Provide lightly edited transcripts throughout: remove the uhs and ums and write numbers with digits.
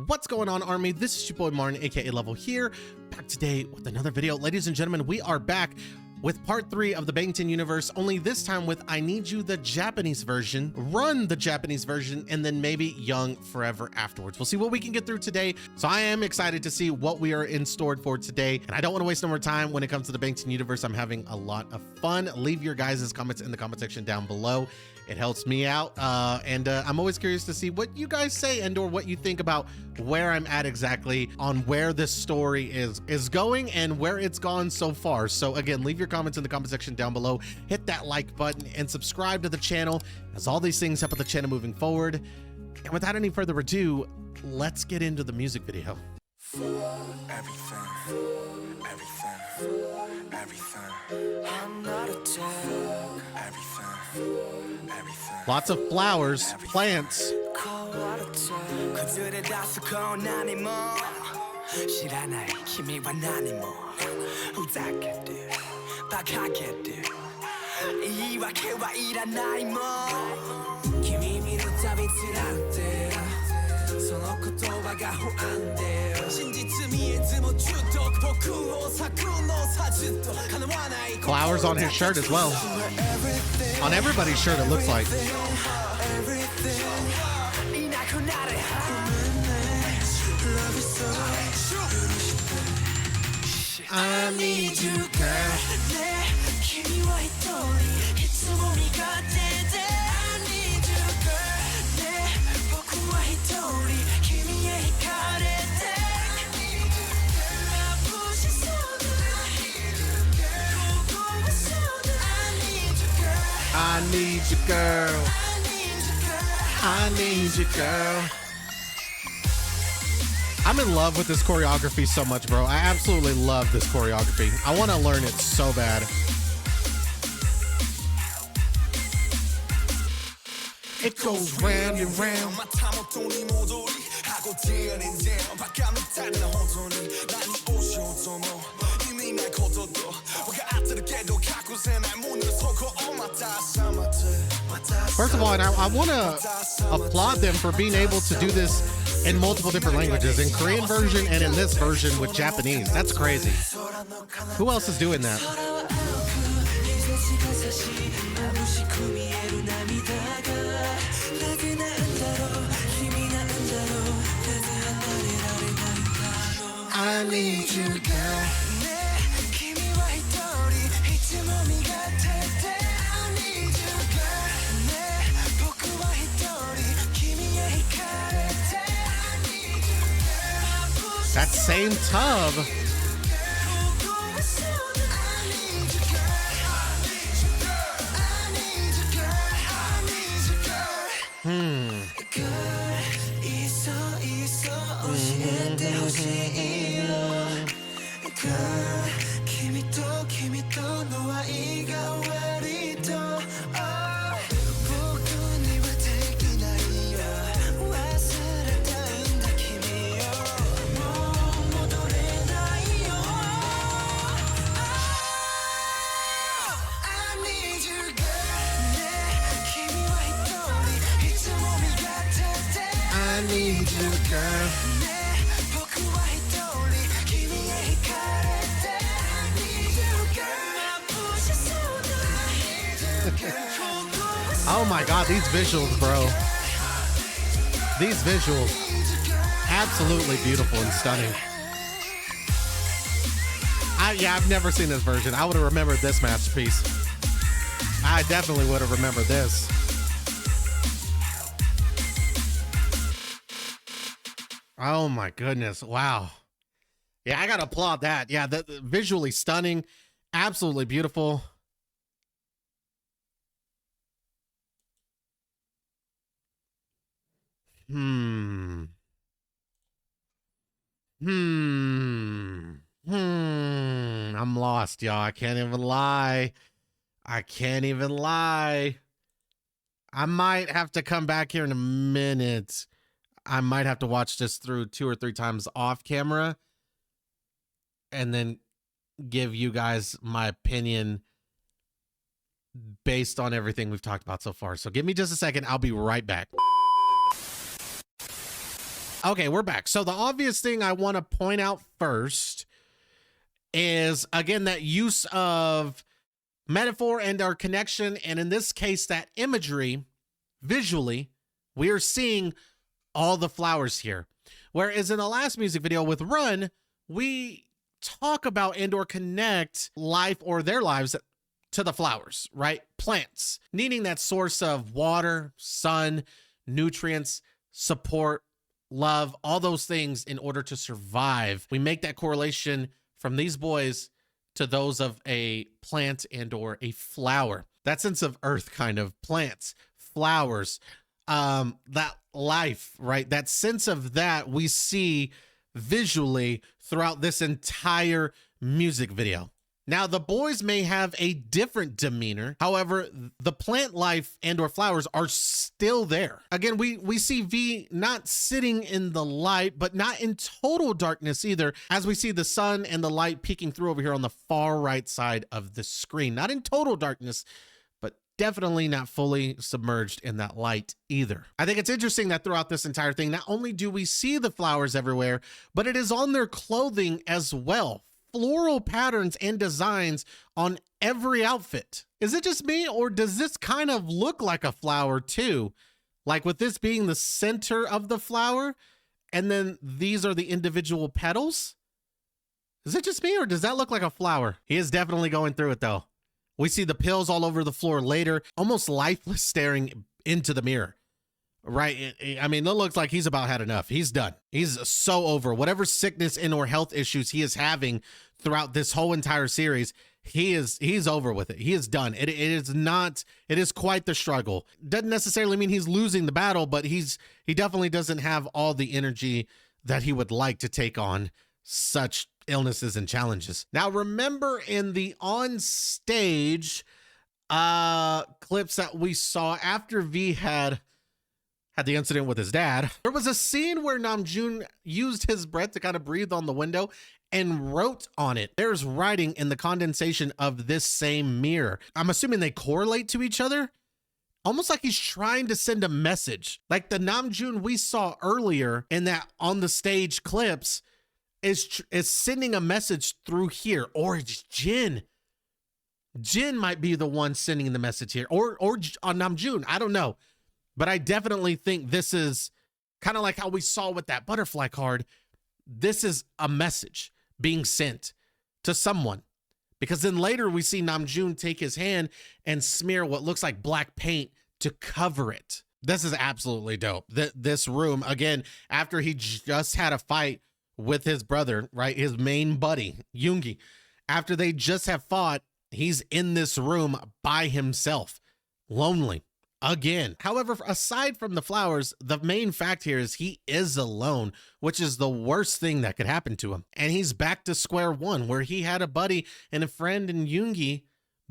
What's going on, Army? This is your boy Martin, aka Level here, back today with another video. Ladies and gentlemen, we are back with part 3 of the Bangtan universe, only this time with I Need You, the Japanese version, Run, the Japanese version, and then maybe Young Forever afterwards. We'll see what we can get through today. So I am excited to see what we are in store for today. And I don't want to waste no more time when it comes to the Bangtan universe. I'm having a lot of fun. Leave your guys' comments in the comment section down below. It helps me out. And I'm always curious to see what you guys say and or what you think about where I'm at exactly on where this story is going and where it's gone so far. So again, leave your comments in the comment section down below. Hit that like button and subscribe to the channel, as all these things help with the channel moving forward. And without any further ado, let's get into the music video. Lots of flowers, plants. Flowers on his shirt as well. On everybody's shirt, it looks like. I need you, girl. I need you, girl. I need you, girl. I'm in love with this choreography so much, bro. I absolutely love this choreography. I want to learn it so bad. It goes round and round. First of all, and I want to applaud them for being able to do this in multiple different languages, in Korean version and in this version with Japanese. That's crazy. Who else is doing that? I need you, girl. That same tub. I need you, girl. Oh my God, these visuals, bro. These visuals, absolutely beautiful and stunning. I've never seen this version. I would have remembered this masterpiece. I definitely would have remembered this. Oh my goodness. Wow. Yeah, I gotta applaud that. Yeah, the visually stunning, absolutely beautiful. I'm lost, y'all. I can't even lie. I can't even lie. I might have to come back here in a minute. I might have to watch this through 2 or 3 times off camera and then give you guys my opinion based on everything we've talked about so far. So give me just a second. I'll be right back. Okay, we're back. So the obvious thing I want to point out first is, again, that use of metaphor and our connection, and in this case, that imagery, visually, we are seeing all the flowers here. Whereas in the last music video with Run, we talk about and or connect life or their lives to the flowers, right? Plants, needing that source of water, sun, nutrients, support, love, all those things in order to survive. We make that correlation from these boys to those of a plant and or a flower. That sense of earth, kind of plants, flowers, that life, right? That sense of that we see visually throughout this entire music video. Now, the boys may have a different demeanor. However, the plant life and or flowers are still there. Again, we see V not sitting in the light, but not in total darkness either, as we see the sun and the light peeking through over here on the far right side of the screen. Not in total darkness, but definitely not fully submerged in that light either. I think it's interesting that throughout this entire thing, not only do we see the flowers everywhere, but it is on their clothing as well. Floral patterns and designs on every outfit. Is it just me, or does this kind of look like a flower too? Like with this being the center of the flower, and then these are the individual petals? Is it just me, or does that look like a flower? He is definitely going through it though. We see the pills all over the floor later, almost lifeless, staring into the mirror. Right. I mean, it looks like he's about had enough. He's done. He's so over whatever sickness and or health issues he is having throughout this whole entire series. He's over with it. He is done. It is quite the struggle. Doesn't necessarily mean he's losing the battle, but he definitely doesn't have all the energy that he would like to take on such illnesses and challenges. Now, remember in the on stage clips that we saw after V had the incident with his dad, there was a scene where Namjoon used his breath to kind of breathe on the window and wrote on it. There's writing in the condensation of this same mirror. I'm assuming they correlate to each other, almost like he's trying to send a message. Like the Namjoon we saw earlier in that on the stage clips is sending a message through here, or it's Jin. Jin might be the one sending the message here, or on Namjoon. I don't know. But I definitely think this is kind of like how we saw with that butterfly card. This is a message being sent to someone. Because then later we see Namjoon take his hand and smear what looks like black paint to cover it. This is absolutely dope. This room, again, after he just had a fight with his brother, right? His main buddy, Yoongi. After they just have fought, he's in this room by himself, lonely. Again. However, aside from the flowers, the main fact here is he is alone, which is the worst thing that could happen to him. And he's back to square one, where he had a buddy and a friend in Yoongi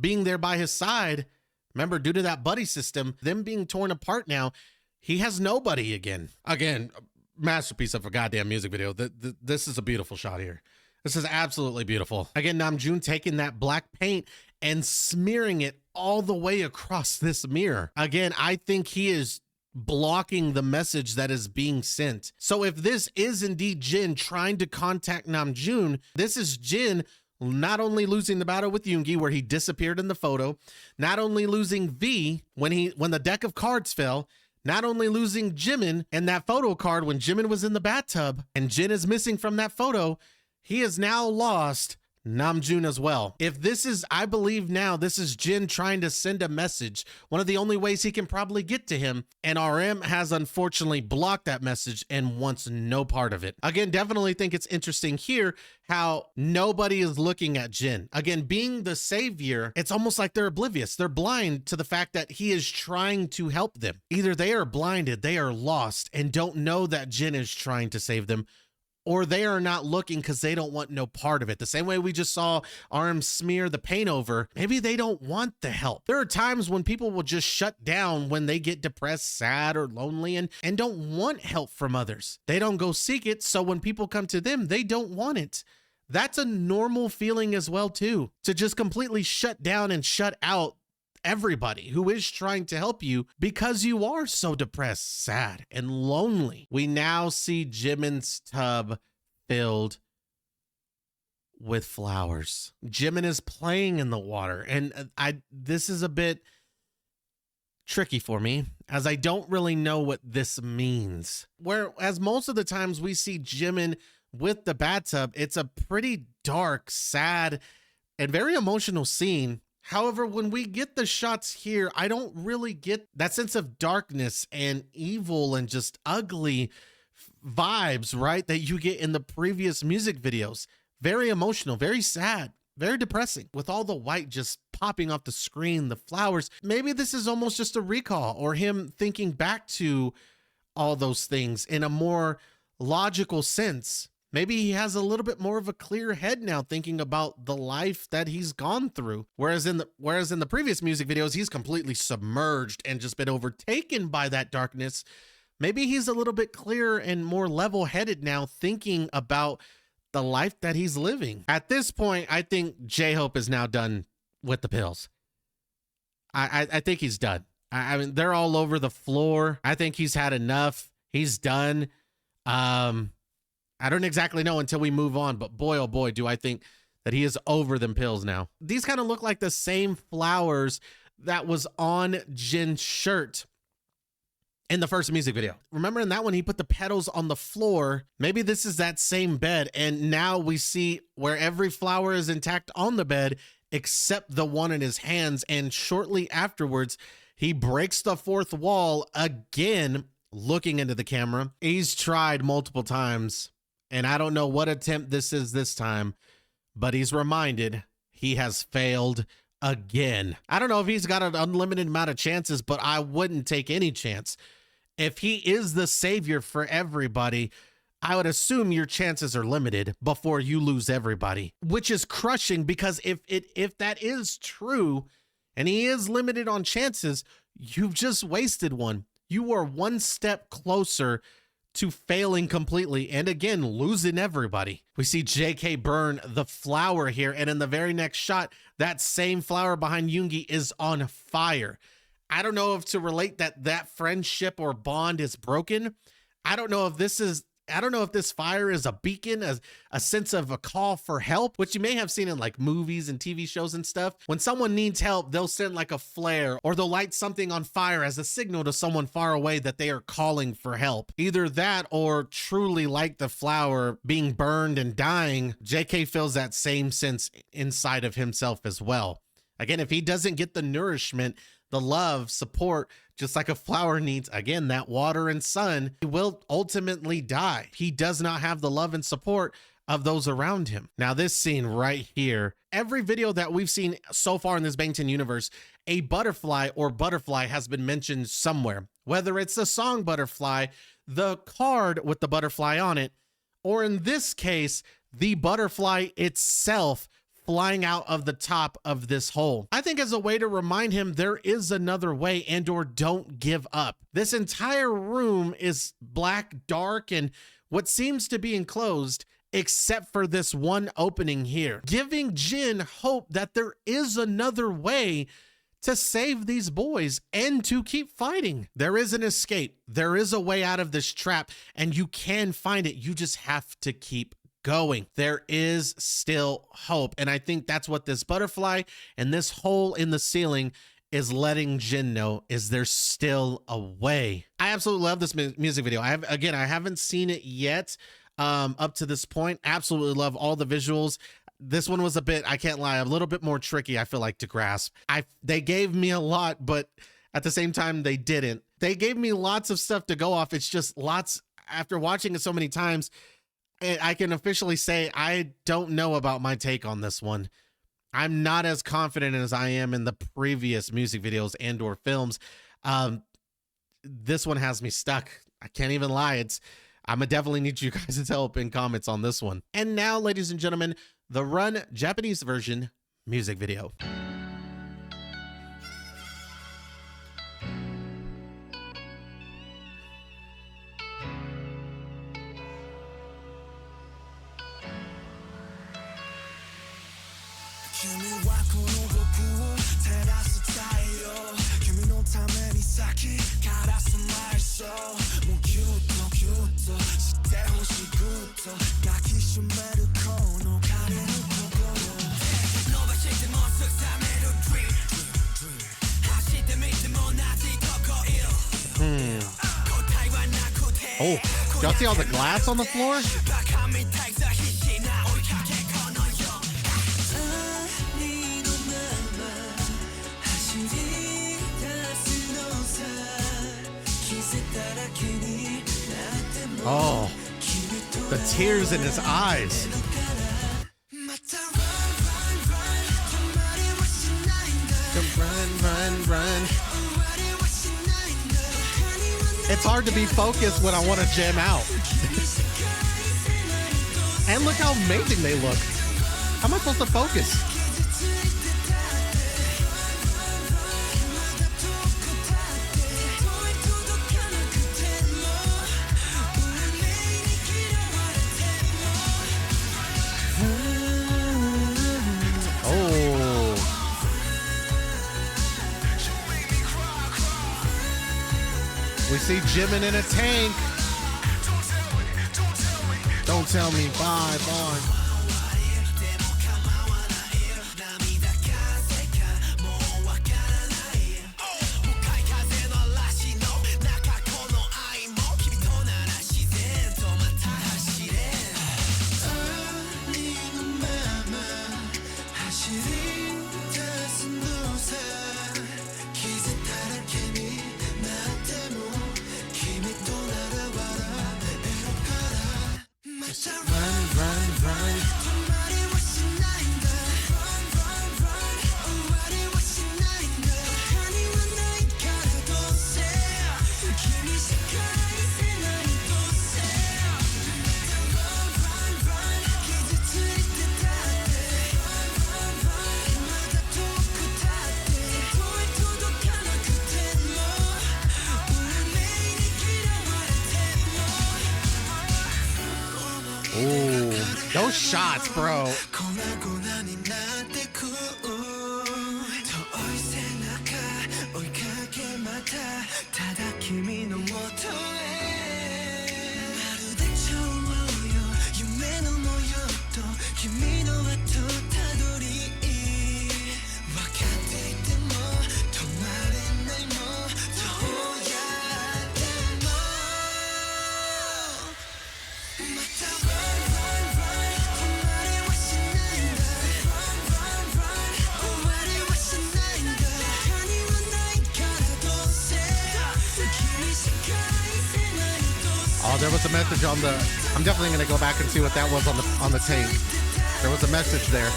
being there by his side. Remember, due to that buddy system, them being torn apart now, he has nobody again. Again, masterpiece of a goddamn music video. This is a beautiful shot here. This is absolutely beautiful. Again, Namjoon taking that black paint and smearing it all the way across this mirror. Again, I think he is blocking the message that is being sent. So if this is indeed Jin trying to contact Namjoon, this is Jin not only losing the battle with Yoongi, where he disappeared in the photo, not only losing V when the deck of cards fell, not only losing Jimin and that photo card when Jimin was in the bathtub, and Jin is missing from that photo, he has now lost Namjoon as well. If this is, I believe now, this is Jin trying to send a message, one of the only ways he can probably get to him, and RM has unfortunately blocked that message and wants no part of it. Again, definitely think it's interesting here how nobody is looking at Jin. Again, being the savior, it's almost like they're oblivious. They're blind to the fact that he is trying to help them. Either they are blinded, they are lost, and don't know that Jin is trying to save them, or they are not looking because they don't want no part of it. The same way we just saw RM smear the paint over, maybe they don't want the help. There are times when people will just shut down when they get depressed, sad, or lonely, and don't want help from others. They don't go seek it, so when people come to them, they don't want it. That's a normal feeling as well too, to just completely shut down and shut out everybody who is trying to help you because you are so depressed, sad, and lonely. We now see Jimin's tub filled with flowers. Jimin is playing in the water, and this is a bit tricky for me, as I don't really know what this means. Whereas most of the times we see Jimin with the bathtub, it's a pretty dark, sad, and very emotional scene. However, when we get the shots here, I don't really get that sense of darkness and evil and just ugly vibes, right, that you get in the previous music videos. Very emotional, very sad, very depressing, with all the white just popping off the screen, the flowers. Maybe this is almost just a recall, or him thinking back to all those things in a more logical sense. Maybe he has a little bit more of a clear head now, thinking about the life that he's gone through. Whereas in the previous music videos, he's completely submerged and just been overtaken by that darkness. Maybe he's a little bit clearer and more level-headed now, thinking about the life that he's living. At this point, I think J-Hope is now done with the pills. I think he's done. I mean, they're all over the floor. I think he's had enough. He's done. I don't exactly know until we move on, but boy, oh boy, do I think that he is over them pills now. These kind of look like the same flowers that was on Jin's shirt in the first music video. Remember in that one, he put the petals on the floor. Maybe this is that same bed. And now we see where every flower is intact on the bed, except the one in his hands. And shortly afterwards, he breaks the fourth wall again, looking into the camera. He's tried multiple times, and I don't know what attempt this is this time, but he's reminded he has failed again. I don't know if he's got an unlimited amount of chances, but I wouldn't take any chance. If he is the savior for everybody, I would assume your chances are limited before you lose everybody, which is crushing, because if that is true and he is limited on chances, you've just wasted one. You are one step closer to failing completely and again losing everybody. We see JK burn the flower here, and in the very next shot, that same flower behind Yoongi is on fire. I don't know if to relate that friendship or bond is broken. I don't know if this fire is a beacon, a sense of a call for help, which you may have seen in like movies and TV shows and stuff. When someone needs help, they'll send like a flare, or they'll light something on fire as a signal to someone far away that they are calling for help. Either that, or truly like the flower being burned and dying, JK feels that same sense inside of himself as well. Again, if he doesn't get the nourishment, the love, support, just like a flower needs, again, that water and sun, he will ultimately die. He does not have the love and support of those around him. Now, this scene right here, every video that we've seen so far in this Bangtan universe, a butterfly or butterfly has been mentioned somewhere, whether it's the song Butterfly, the card with the butterfly on it, or in this case, the butterfly itself flying out of the top of this hole. I think as a way to remind him there is another way, and or don't give up. This entire room is black, dark, and what seems to be enclosed, except for this one opening here, giving Jin hope that there is another way to save these boys and to keep fighting. There is an escape. There is a way out of this trap, and you can find it. You just have to keep going. There is still hope. And I think that's what this butterfly and this hole in the ceiling is letting Jin know, is there still a way. I absolutely love this music video. I haven't seen it yet up to this point. Absolutely love all the visuals. This one was a bit, I can't lie, a little bit more tricky, I feel like, to grasp. They gave me a lot, but at the same time, they didn't. They gave me lots of stuff to go off. It's just lots, after watching it so many times, I can officially say I don't know about my take on this one. I'm not as confident as I am in the previous music videos and or films. This one has me stuck. I can't even lie. I'm gonna definitely need you guys' help in comments on this one. And now, ladies and gentlemen, the Run Japanese version music video. Oh, y'all see all the glass on the floor? Oh, the tears in his eyes. Run. It's hard to be focused when I want to jam out. And look how amazing they look. How am I supposed to focus? We see Jimin in a tank. Don't tell me bye. Ooh, those shots, bro. Oh, there was a message on the. I'm definitely gonna go back and see what that was on the tape. There was a message there.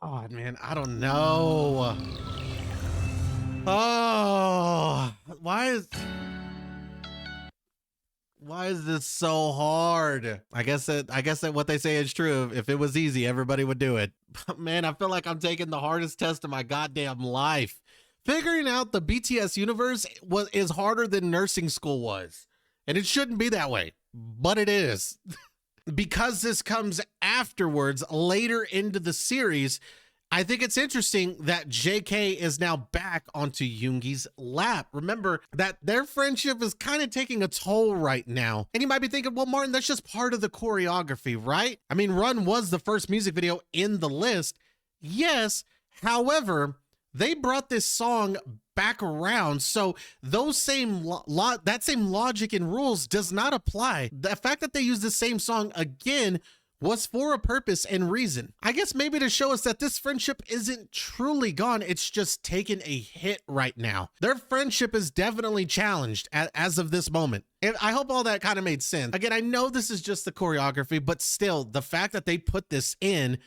God, man, I don't know. Oh, why is this so hard? I guess that what they say is true. If it was easy, everybody would do it. But man, I feel like I'm taking the hardest test of my goddamn life. Figuring out the BTS universe is harder than nursing school was. And it shouldn't be that way, but it is. Because this comes afterwards, later into the series, I think it's interesting that JK is now back onto Yoongi's lap. Remember that their friendship is kind of taking a toll right now. And you might be thinking, well, Martin, that's just part of the choreography, right? I mean, Run was the first music video in the list. Yes, however, they brought this song back around, so those same that same logic and rules does not apply. The fact that they use the same song again was for a purpose and reason. I guess maybe to show us that this friendship isn't truly gone, it's just taken a hit right now. Their friendship is definitely challenged as of this moment. And I hope all that kind of made sense. Again, I know this is just the choreography, but still, the fact that they put this in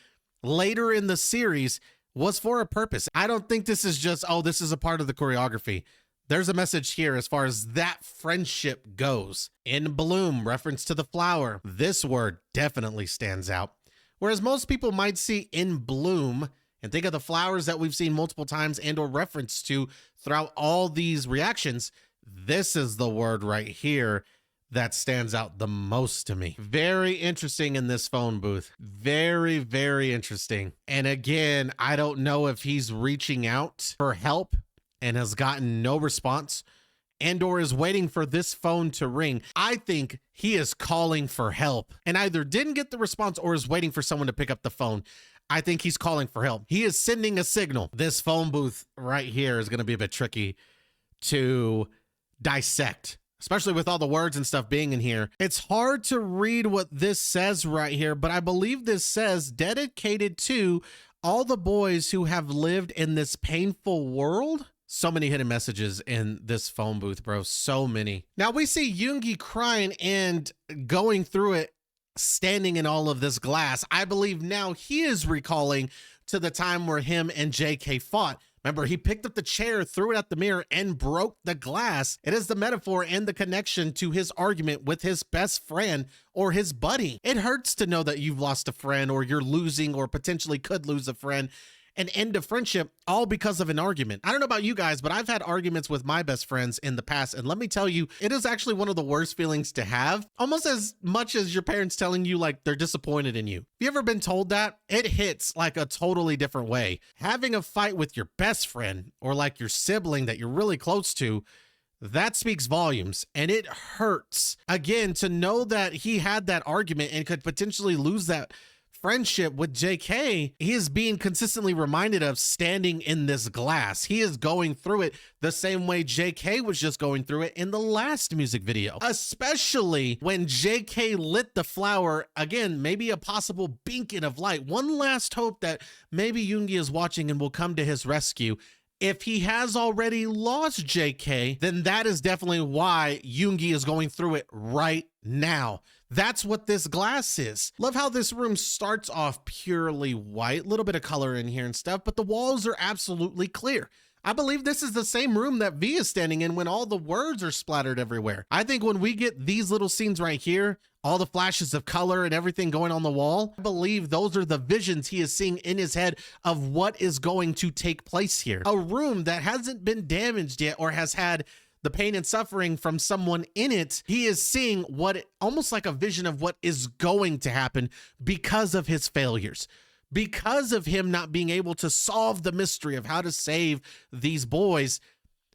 later in the series was for a purpose. I don't think this is just, oh, this is a part of the choreography. There's a message here as far as that friendship goes. In bloom, reference to the flower. This word definitely stands out. Whereas most people might see in bloom And think of the flowers that we've seen multiple times and or referenced to throughout all these reactions. This is the word right here that stands out the most to me. Very interesting in this phone booth. Very, very interesting. And again, I don't know if he's reaching out for help and has gotten no response and or is waiting for this phone to ring. I think he is calling for help and either didn't get the response or is waiting for someone to pick up the phone. I think he's calling for help. He is sending a signal. This phone booth right here is going to be a bit tricky to dissect, especially with all the words and stuff being in here. It's hard to read what this says right here, but I believe this says dedicated to all the boys who have lived in this painful world. So many hidden messages in this phone booth, bro. So many. Now we see Yoongi crying and going through it, standing in all of this glass. I believe now he is recalling to the time where him and JK fought. Remember, he picked up the chair, threw it at the mirror, and broke the glass. It is the metaphor and the connection to his argument with his best friend or his buddy. It hurts to know that you've lost a friend or you're losing or potentially could lose a friend. An end of friendship, all because of an argument. I don't know about you guys, but I've had arguments with my best friends in the past, and let me tell you, it is actually one of the worst feelings to have, almost as much as your parents telling you like they're disappointed in you. Have you ever been told that? It hits like a totally different way. Having a fight with your best friend or like your sibling that you're really close to, that speaks volumes, and it hurts. Again, to know that he had that argument and could potentially lose that friendship with JK, he is being consistently reminded of standing in this glass. He is going through it the same way JK was just going through it in the last music video, especially when JK lit the flower. Again, maybe a possible beacon of light. One last hope that maybe Yoongi is watching and will come to his rescue. If he has already lost JK, then that is definitely why Yoongi is going through it right now. That's what this glass is. Love how this room starts off purely white, a little bit of color in here and stuff, but the walls are absolutely clear. I believe this is the same room that V is standing in when all the words are splattered everywhere. I think when we get these little scenes right here, all the flashes of color and everything going on the wall, I believe those are the visions he is seeing in his head of what is going to take place here. A room that hasn't been damaged yet or has had the pain and suffering from someone in it. He is seeing almost like a vision of what is going to happen because of his failures, because of him not being able to solve the mystery of how to save these boys.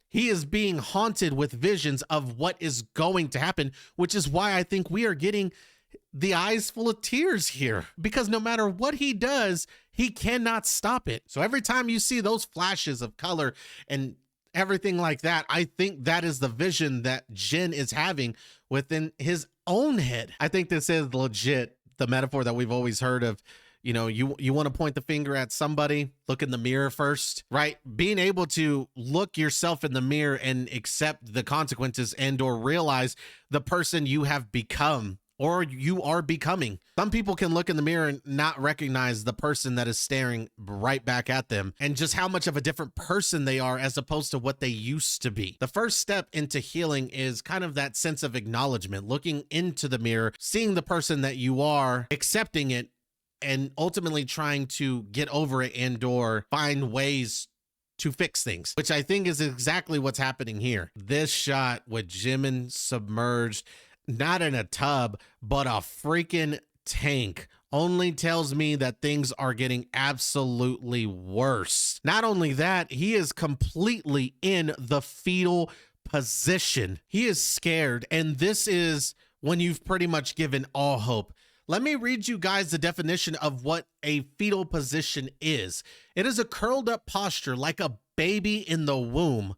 He is being haunted with visions of what is going to happen, which is why I think we are getting the eyes full of tears here, because no matter what he does, he cannot stop it. So every time you see those flashes of color and everything like that, I think that is the vision that Jin is having within his own head. I think this is legit the metaphor that we've always heard of. You know, you want to point the finger at somebody, look in the mirror first, right? Being able to look yourself in the mirror and accept the consequences and or realize the person you have become or you are becoming. Some people can look in the mirror and not recognize the person that is staring right back at them and just how much of a different person they are as opposed to what they used to be. The first step into healing is kind of that sense of acknowledgement, looking into the mirror, seeing the person that you are, accepting it, and ultimately trying to get over it and or find ways to fix things, which I think is exactly what's happening here. This shot with Jimin submerged, not in a tub, but a freaking tank, only tells me that things are getting absolutely worse. Not only that, he is completely in the fetal position. He is scared, and this is when you've pretty much given all hope. Let me read you guys the definition of what a fetal position is. It is a curled up posture like a baby in the womb,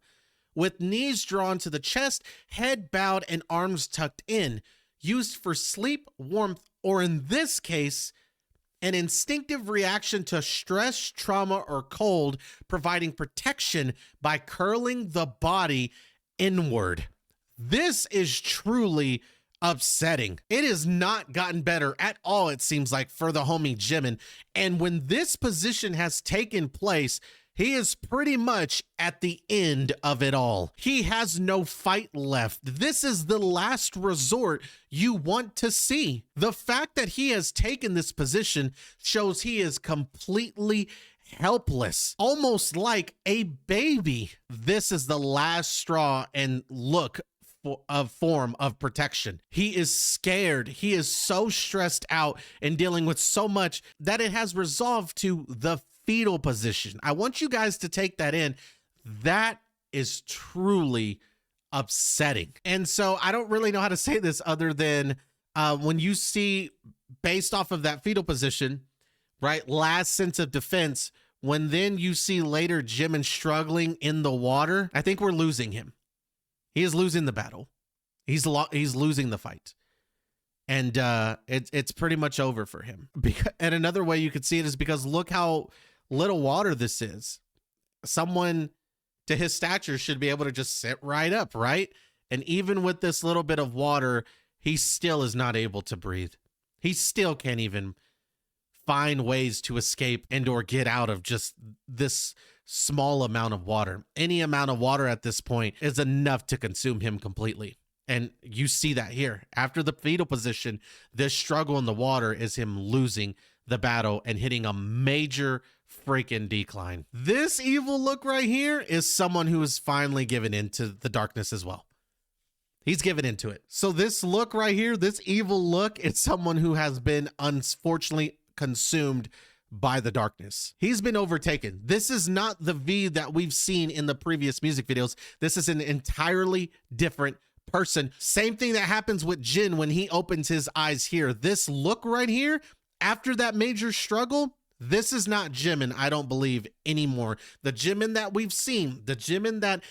with knees drawn to the chest, head bowed, and arms tucked in, used for sleep, warmth, or in this case, an instinctive reaction to stress, trauma, or cold, providing protection by curling the body inward. This is truly upsetting. It has not gotten better at all, it seems like, for the homie Jimin. And when this position has taken place, he is pretty much at the end of it all. He has no fight left. This is the last resort you want to see. The fact that he has taken this position shows he is completely helpless, almost like a baby. This is the last straw and look of form of protection. He is scared. He is so stressed out and dealing with so much that it has resolved to the fetal position. I want you guys to take that in. That is truly upsetting. And so I don't really know how to say this other than when you see, based off of that fetal position, right, last sense of defense, when then you see later Jimin struggling in the water, I think we're losing him. He is losing the battle. He's losing the fight. And it's pretty much over for him. And another way you could see it is because look how little water this is. Someone to his stature should be able to just sit right up, right? And even with this little bit of water, he still is not able to breathe. He still can't even find ways to escape and or get out of just this small amount of water. Any amount of water at this point is enough to consume him completely. And you see that here. After the fetal position, this struggle in the water is him losing the battle and hitting a major freaking decline. This evil look right here is someone who is finally given into the darkness as well. He's given into it. So this look right here, this evil look, it's someone who has been unfortunately consumed by the darkness. He's been overtaken. This is not the V that we've seen in the previous music videos. This is an entirely different person. Same thing that happens with Jin when he opens his eyes here. This look right here, after that major struggle, this is not Jimin, I don't believe, anymore. The Jimin that we've seen, the Jimin that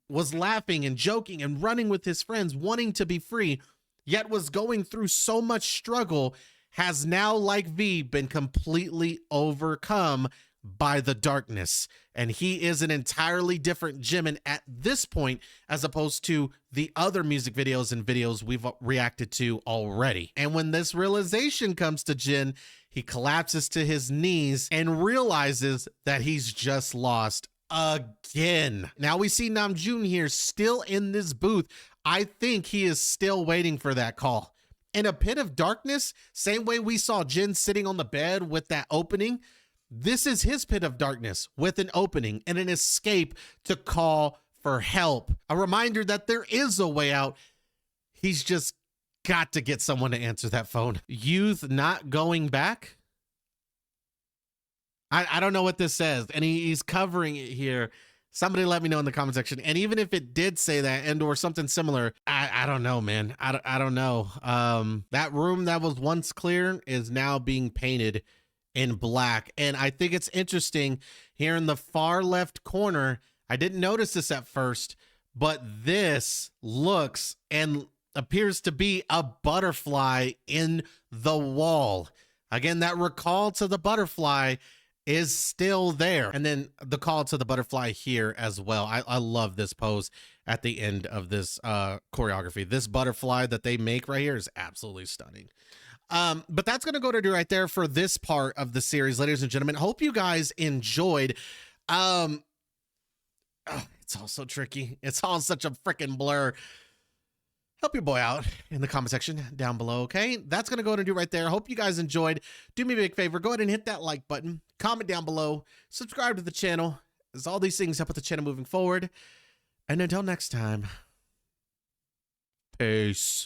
was laughing and joking and running with his friends, wanting to be free, yet was going through so much struggle, has now, like V, been completely overcome by the darkness. And he is an entirely different Jimin at this point, as opposed to the other music videos and videos we've reacted to already. And when this realization comes to Jin, he collapses to his knees and realizes that he's just lost again. Now we see Namjoon here still in this booth. I think he is still waiting for that call. In a pit of darkness, same way we saw Jin sitting on the bed with that opening, this is his pit of darkness with an opening and an escape to call for help. A reminder that there is a way out. He's just got to get someone to answer that phone. Youth not going back? I don't know what this says, and he's covering it here. Somebody let me know in the comment section. And even if it did say that and or something similar, I don't know, man. I don't know. That room that was once clear is now being painted in black. And I think it's interesting here in the far left corner. I didn't notice this at first, but this looks and appears to be a butterfly in the wall. Again, that recall to the butterfly is still there. And then the call to the butterfly here as well. I love this pose at the end of this choreography. This butterfly that they make right here is absolutely stunning. But that's going to go to do right there for this part of the series, ladies and gentlemen. Hope you guys enjoyed. It's all so tricky. It's all such a freaking blur. Help your boy out in the comment section down below, okay? That's going to go and do right there. Hope you guys enjoyed. Do me a big favor. Go ahead and hit that like button. Comment down below. Subscribe to the channel, as all these things help with the channel moving forward. And until next time, peace.